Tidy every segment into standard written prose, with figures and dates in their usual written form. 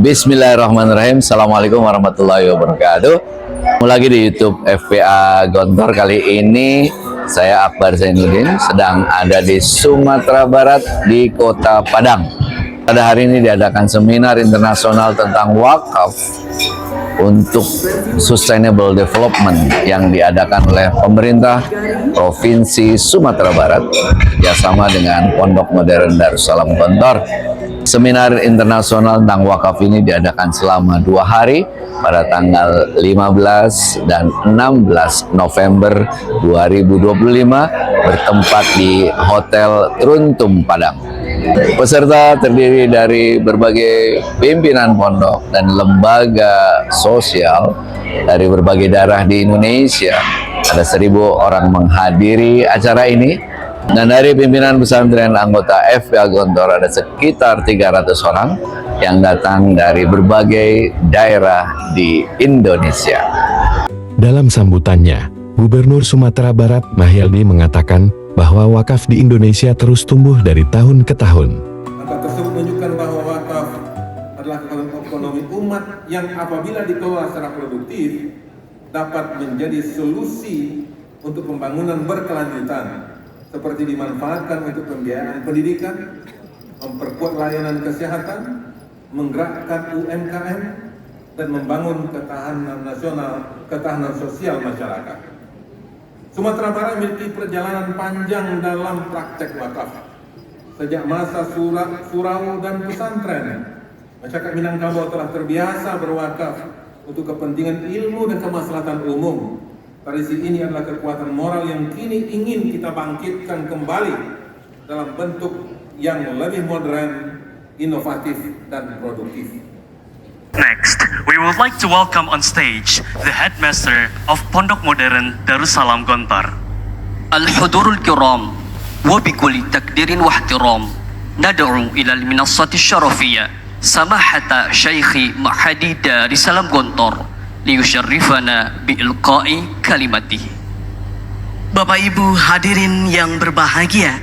Bismillahirrahmanirrahim. Assalamualaikum warahmatullahi wabarakatuh. Lagi di YouTube FPA Gontor. Kali ini saya Akbar Zainuddin sedang ada di Sumatera Barat di Kota Padang. Pada hari ini diadakan seminar internasional tentang wakaf untuk Sustainable Development yang diadakan oleh pemerintah Provinsi Sumatera Barat bekerjasama dengan Pondok Modern Darussalam Gontor. Seminar internasional tentang wakaf ini diadakan selama 2 hari pada tanggal 15 dan 16 November 2025 bertempat di Hotel Truntum Padang. Peserta terdiri dari berbagai pimpinan pondok dan lembaga sosial dari berbagai daerah di Indonesia. Ada 1.000 orang menghadiri acara ini. Dan dari pimpinan pesantren anggota FPA Gontor ada sekitar 300 orang yang datang dari berbagai daerah di Indonesia. Dalam sambutannya, Gubernur Sumatera Barat Mahyaldi mengatakan bahwa wakaf di Indonesia terus tumbuh dari tahun ke tahun. Angka tersebut menunjukkan bahwa wakaf adalah kekuatan ekonomi umat yang apabila dikelola secara produktif dapat menjadi solusi untuk pembangunan berkelanjutan, seperti dimanfaatkan untuk pembiayaan pendidikan, memperkuat layanan kesehatan, menggerakkan UMKM, dan membangun ketahanan nasional, ketahanan sosial masyarakat. Sumatera Barat memiliki perjalanan panjang dalam praktek wakaf. Sejak masa surau dan pesantren, masyarakat Minangkabau telah terbiasa berwakaf untuk kepentingan ilmu dan kemaslahatan umum. Tradisi ini adalah kekuatan moral yang kini ingin kita bangkitkan kembali dalam bentuk yang lebih modern, inovatif, dan produktif. Next, we would like to welcome on stage the headmaster of Pondok Modern Darussalam Gontor. الحضور الكرام وبكل تقدير واحترام ندعو إلى المنصة الشرفية سماحة شيخ معهد Darussalam Gontor liyusharrifana biilqa'i kalimatihi. Bapak Ibu hadirin yang berbahagia,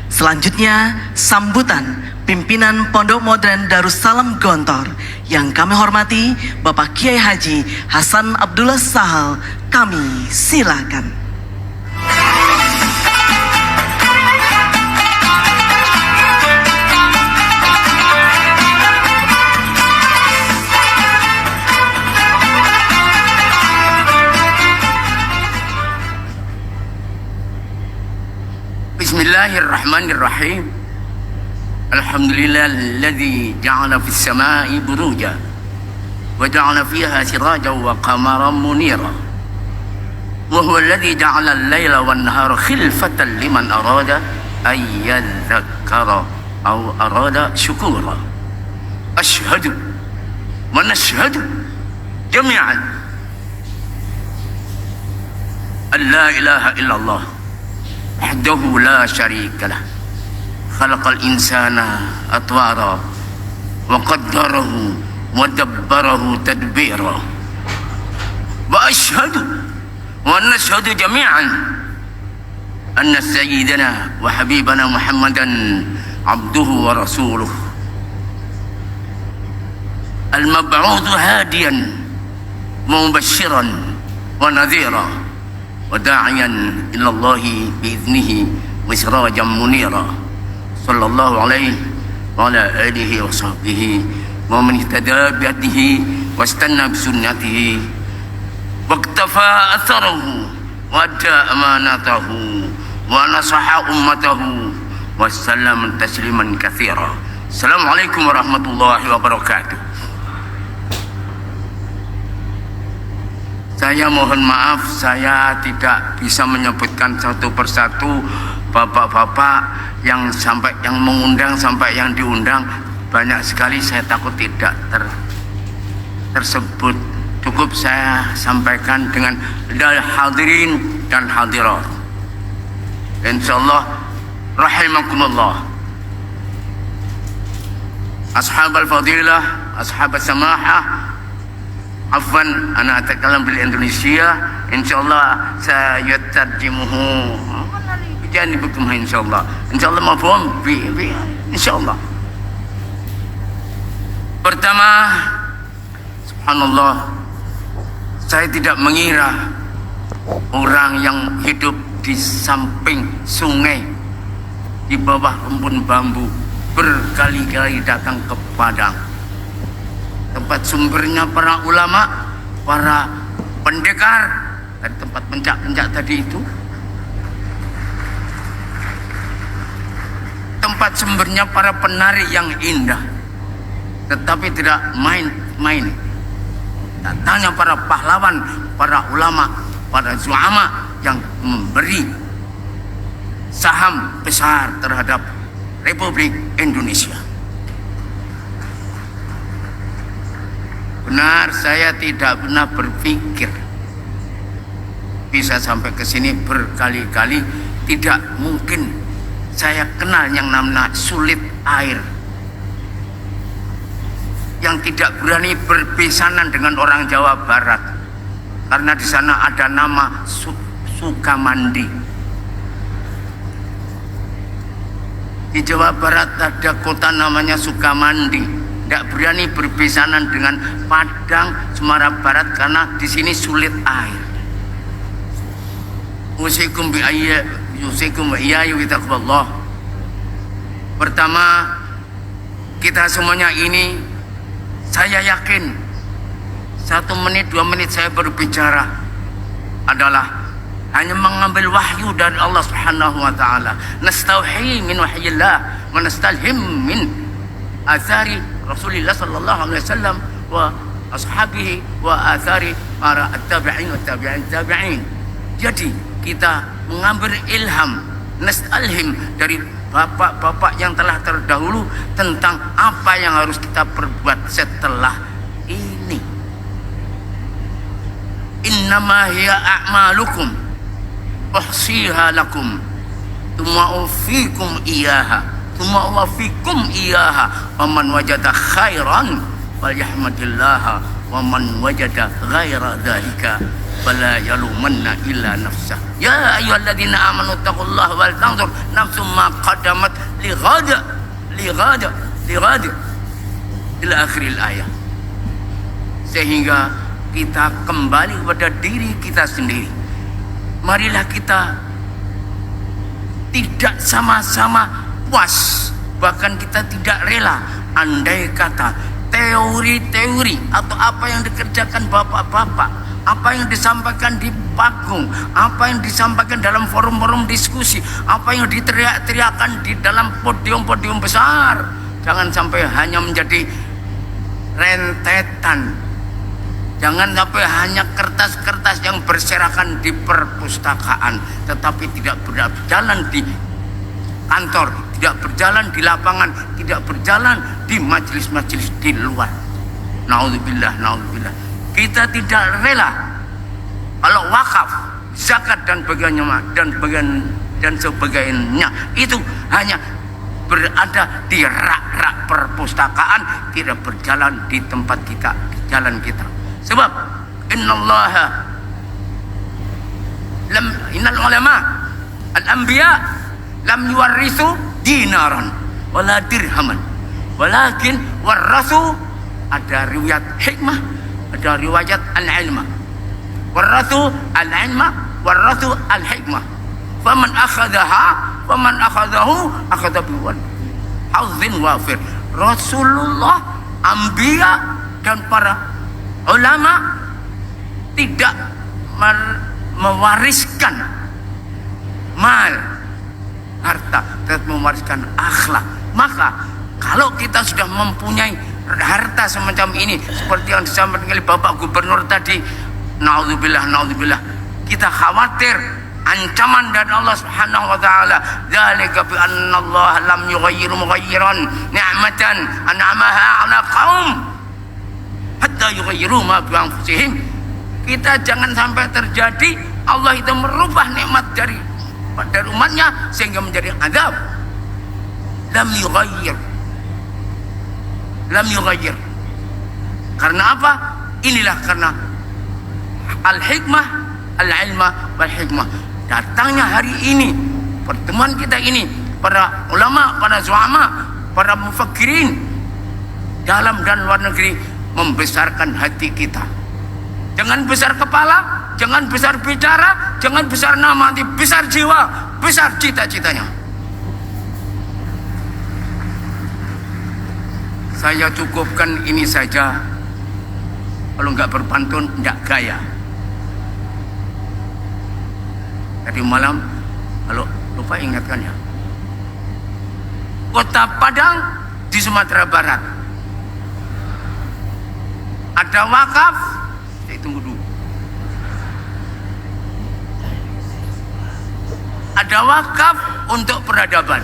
selanjutnya sambutan pimpinan Pondok Modern Darussalam Gontor yang kami hormati Bapak Kiai Haji Hasan Abdullah Sahal. Kami silakan. Bismillahirrahmanirrahim. Alhamdulillahilladzi ja'ala fis sama'i buruja wa ja'ala fiha sirajan wa qamaran munira. Wa huwa alladzi ja'ala al-laila wan nahara khilfatan liman arada ay yadhakkara aw arada syukura. Ashhadu wa nashhadu jami'an an la ilaha illallah wahdahu la syarika lah khalaqal insana atwara wa qaddarahu wa dabbarahu tadbira wa ashhadu wa nashhadu jami'an anna sayyidana wa habibana Muhammadan abduhu wa rasuluh al-mab'udhu hadiyan mubashiran wa nadhira wa da'iyan ila Allahi bi'idhnihi wa sirajan munira sallallahu alaihi wa ala alihi wa sahbihi wa man ihtada bihadihi wa istanna bisunnatihi wa iktafa atharahu wa adda amanatahu wa nasaha ummatahu wa sallam tasliman katsira. Assalamualaikum warahmatullahi wabarakatuh. Saya mohon maaf, saya tidak bisa menyebutkan satu persatu bapak-bapak yang mengundang sampai yang diundang banyak sekali. Saya takut tidak tersebut. Cukup saya sampaikan dengan hadirin dan hadirat. Insyaallah rahimakumullah. Ashab al-fadilah, ashab al-samahah. Afwan, ana atakalam bil Indonesia. Insyaallah saya tarjimuhu. Jangan dibukum insyaallah. Insyaallah mafhum bi insyaallah. Pertama, subhanallah, saya tidak mengira orang yang hidup di samping sungai, di bawah rumpun bambu, berkali-kali datang ke Padang, tempat sumbernya para ulama, para pendekar, dari tempat pencak-pencak tadi itu, tempat sumbernya para penari yang indah, tetapi tidak main-main. Datangnya para pahlawan, para ulama, para zuama yang memberi saham besar terhadap Republik Indonesia. Benar, saya tidak pernah berpikir bisa sampai ke sini berkali-kali. Tidak mungkin saya kenal yang namanya sulit air, yang tidak berani berbesanan dengan orang Jawa Barat, karena di sana ada nama Sukamandi. Di Jawa Barat ada kota namanya Sukamandi. Tidak berani berbesanan dengan Padang, Sumatera Barat, karena di sini sulit air. Usikum bi iyaya Allah. Pertama, kita semuanya ini, saya yakin 1 menit 2 menit saya berbicara adalah hanya mengambil wahyu dari Allah Subhanahu wa taala. Nastauhi min wahyillah wa nastalhim min athari Rasulullah sallallahu alaihi wasallam wa ashabihi wa athari para at-tabi'in wa tabi'in. Jadi kita mengambil ilham, nastalhim dari bapak-bapak yang telah terdahulu tentang apa yang harus kita perbuat setelah ini. Innama hiya a'malukum uhsiha lakum thumma ufikum iyaha thumma uwafikum iyaha wa man wajada khairan falyahmadillaha wa man wajada ghaira dhalika fala yalumanna illa nafsah. Ya ayyuhalladzina amanu taqullaha wal tanzur nafsum ma qaddamat lighad ila akhiril ayat. Sehingga kita kembali kepada diri kita sendiri. Marilah kita tidak sama-sama puas, bahkan kita tidak rela andai kata teori-teori atau apa yang dikerjakan bapak-bapak, apa yang disampaikan di panggung, apa yang disampaikan dalam forum-forum diskusi, apa yang diteriak-teriakan di dalam podium-podium besar, jangan sampai hanya menjadi rentetan. Jangan sampai hanya kertas-kertas yang berserakan di perpustakaan, tetapi tidak berjalan di kantor, tidak berjalan di lapangan, tidak berjalan di majelis-majelis di luar. Naudzubillah, naudzubillah. Kita tidak rela kalau wakaf, zakat dan sebagainya itu hanya berada di rak-rak perpustakaan, tidak berjalan di tempat kita, di jalan kita. Sebab innal ulama al-anbiya lam yuwarrisu dinaran wala dirhaman, walakin warasu, ada riwayat hikmah, ada riwayat al-ilmah. Warasu al-ilmah, warasu al-hikmah. Faman akhadahu akhadha biwal hazzin wafir. Rasulullah, anbiya dan para ulama tidak mewariskan mal, harta, tetapi mewariskan akhlak. Maka kalau kita sudah mempunyai harta semacam ini, seperti yang disampaikan oleh Bapak Gubernur tadi, naudzubillah, naudzubillah, kita khawatir ancaman dari Allah Subhanahu wa taala. Dzalika bi anna Allah lam yughayyiru mughayyiran ni'matan an'amaha 'ala qaum hatta yughayyiru ma bi anfusihim. Kita jangan sampai terjadi Allah itu merubah nikmat dari umatnya sehingga menjadi azab. Lam yughayyir. Karena apa? Inilah karena al-hikmah, al-ilmah wal hikmah. Datangnya hari ini, pertemuan kita ini, para ulama, para zuama, para mufakirin, dalam dan luar negeri membesarkan hati kita. Jangan besar kepala, jangan besar bicara, jangan besar nama, tapi besar jiwa, besar cita-citanya. Saya cukupkan ini saja. Kalau nggak berpantun, nggak gaya. Tadi malam, kalau lupa ingatkan ya. Kota Padang di Sumatera Barat. Ada wakaf, saya tunggu dulu. Ada wakaf untuk peradaban.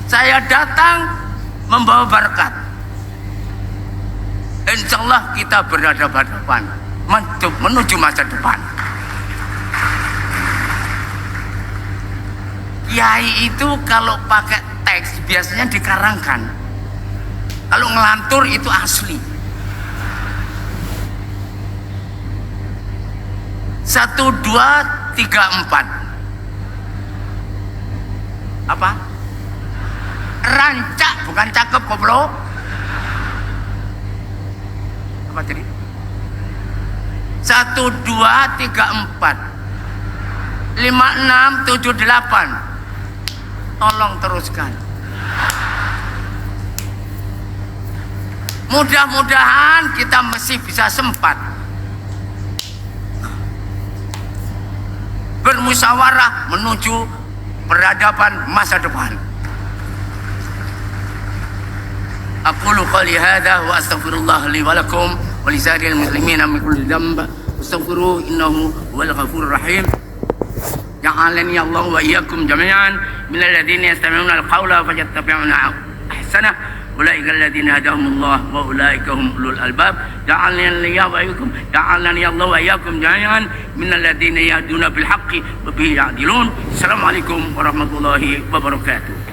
Saya datang membawa berkat. Insya Allah kita berhadapan-hadapan menuju masa depan. Kiai itu kalau pakai teks biasanya dikarangkan. Kalau ngelantur itu asli. 1, 2, 3, 4. Apa? Rancak, bukan cakep goblok. Apa tadi? 1, 2, 3, 4, 5, 6, 7, 8. Tolong teruskan. Mudah-mudahan kita masih bisa sempat bermusyawarah menuju peradaban masa depan. Aqulu qali hadza wa astaghfirullah li wa lakum wa li sa'iril muslimina min kulli dhanb wastaghfiruhu innahu huwal ghafurur rahim. Ja'alani Allah wa iyyakum jami'an minal ladzina yastami'una al-qawla fayattabi'una ahsanah. Ulaika alladziina hadahumullah wa ulaika hum ulul albab. Ja'alani Allah wa iyyakum jami'an minal ladzina yahduna bil haqqi wa bihi ya'dilun. Assalamualaikum warahmatullahi wabarakatuh.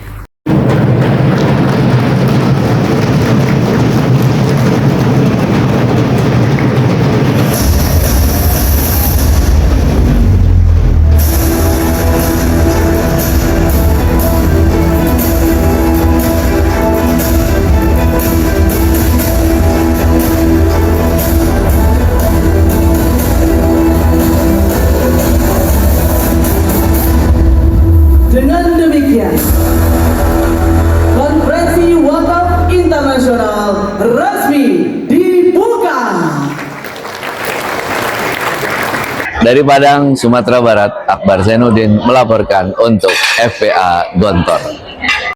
Dengan demikian, konferensi wakaf internasional resmi dibuka. Dari Padang, Sumatera Barat, Akbar Zainuddin melaporkan untuk FPA Gontor.